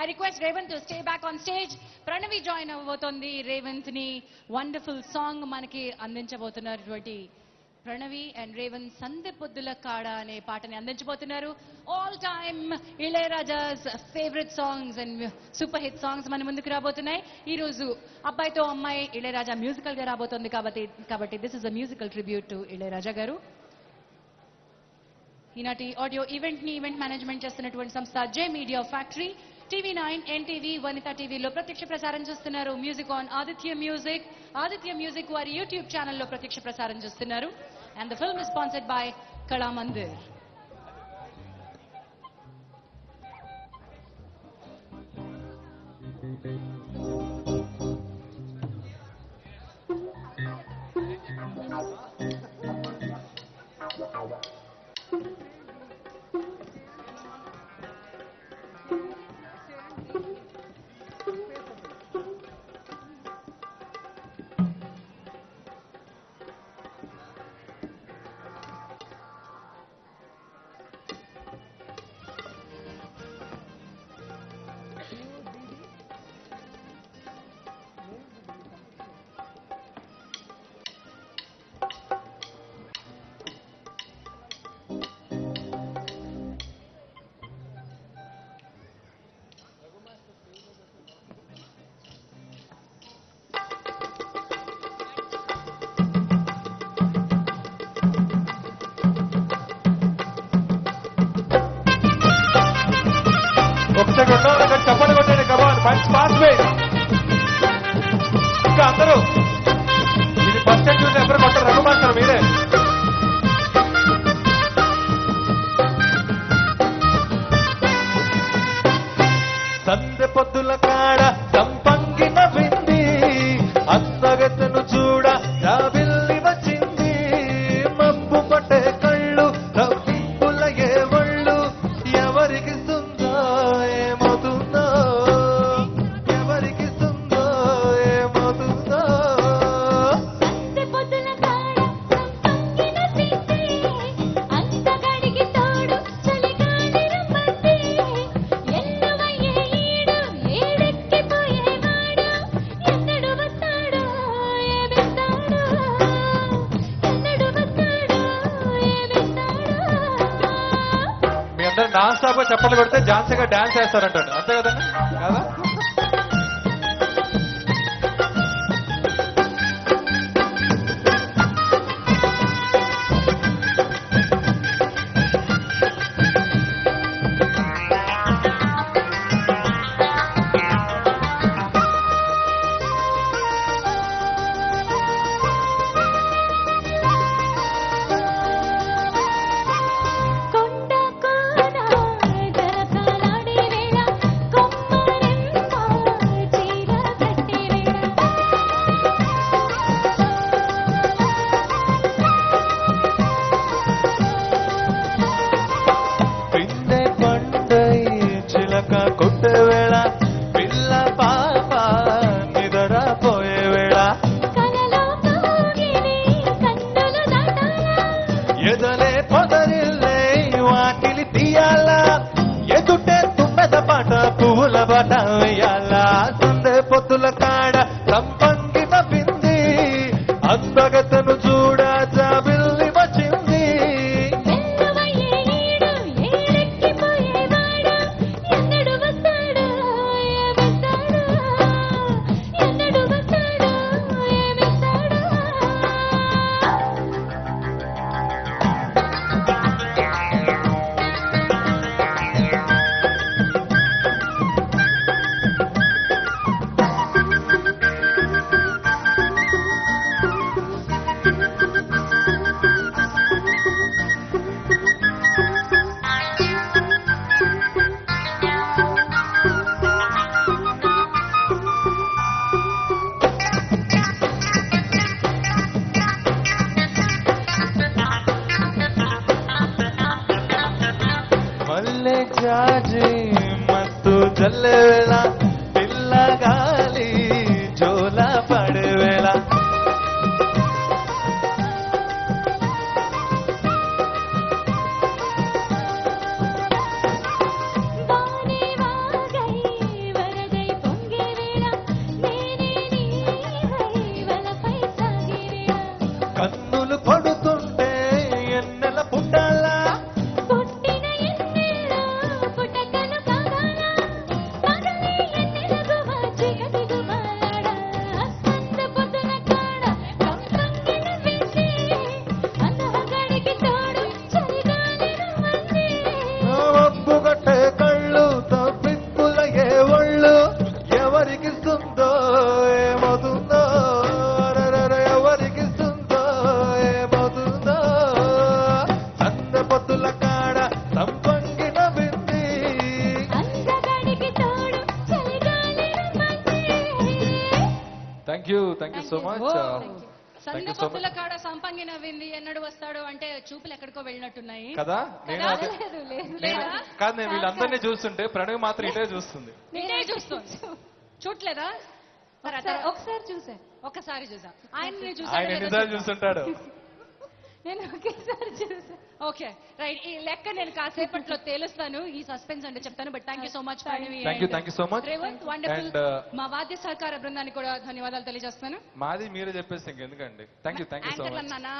I request Revanth to stay back on stage. Pranavi join avvotundi Revanth ni wonderful song manaki andinchabothunnaru Pranavi and Revanth Sande Poddula Kada ane paatani andinchabothunnaru. All time Ilayaraja's favorite songs and super hit songs మన ముందుకు రాబోతున్నాయి. ఈ రోజు అబ్బాయితో అమ్మాయి Ilaiyaraaja musical గా రాబోతోంది కాబట్టి this is a musical tribute to Ilaiyaraaja గారు. ఈనాటి ఆడియో ఈవెంట్ ని ఈవెంట్ మేనేజ్మెంట్ చేస్తున్నటువంటి సంస్థ జే media factory, TV9, NTV, Vanitha టీవీలో ప్రత్యక్ష ప్రసారం చేస్తున్నారు. మ్యూజిక్ ఆన్ ఆదిత్య మ్యూజిక్ వారి యూట్యూబ్ ఛానల్లో ప్రత్యక్ష ప్రసారం చేస్తున్నారు. And the film is sponsored by కళా మందిర్. చప్పట్లు కొట్టండి. కమాన్, మంచి పాస్ వే. ఇంకా అందరూ ఇది ఫస్ట్ టైం చూసి ఎవరు కొట్టారు? రఘుమాస్టర్ మీరే. సందె పొద్దుల కాడ సంపంగిన వింది, అత్తగతను చూడ జాబిల్లి వచ్చింది. మబ్బు పట్టే కళ్ళు రవ్వింపుల ఏ ఒళ్ళు, ఎవరికి నాన్ స్టాప్ గా చప్పట్లు కొడితే ఝాన్సీగా డాన్స్ చేస్తారంటాడు. అంతే కదండి కదా? కొట్టే వేళ పిల్ల పాప నిద్రపోయే వేళ, ఎదలే పొదరిల్లే వాకిలి తీయాల, ఎదుటే తుమ్మెద పాట పువ్వుల బాట వేయాల. సందే పొద్దుల కాడ సంపంగిన బింది, అందగతను చూడ జాబిల్లి వచ్చింది. మల్లె జాజి మత్తు జల్లె వేళ, పిల్ల గాలి జోల పడే వేళ, యూ సో మచ్ సంధ్య పొద్దుల కాడ సంపంగి నవ్వింది ఎన్నడు వస్తాడు అంటే చూపులు ఎక్కడికో వెళ్ళినట్టున్నాయి కదా నేను కదా? అదే- లేదు లేదు నేను కాదు నేను వీళ్ళందరినీ చూస్తుంటే ప్రణవి మాత్రం ఇటే చూస్తుంది నేనే చూస్తుంది చూడలేదా ఒకసారి చూసా ఒక్కసారి చూసా ఆయన ఆయన ఎన్నిసార్లు చూస్తుంటాడు నేను ఒకేసారి చూసా ఓకే రైట్ ఈ లెక్క నేను కాసేపట్లో తేలుస్తాను ఈ సస్పెన్స్ అంటే చెప్తాను but thank you so much thank you so much Revanth wonderful and మా వాద్య సహకార బృందానికి కూడా ధన్యవాదాలు తెలియజేస్తున్నాను మాది మీరే చెప్పేసి ఇంకెందుకండి థ్యాంక్ యూ సో యాంకర్లు మచ్ అన్నానా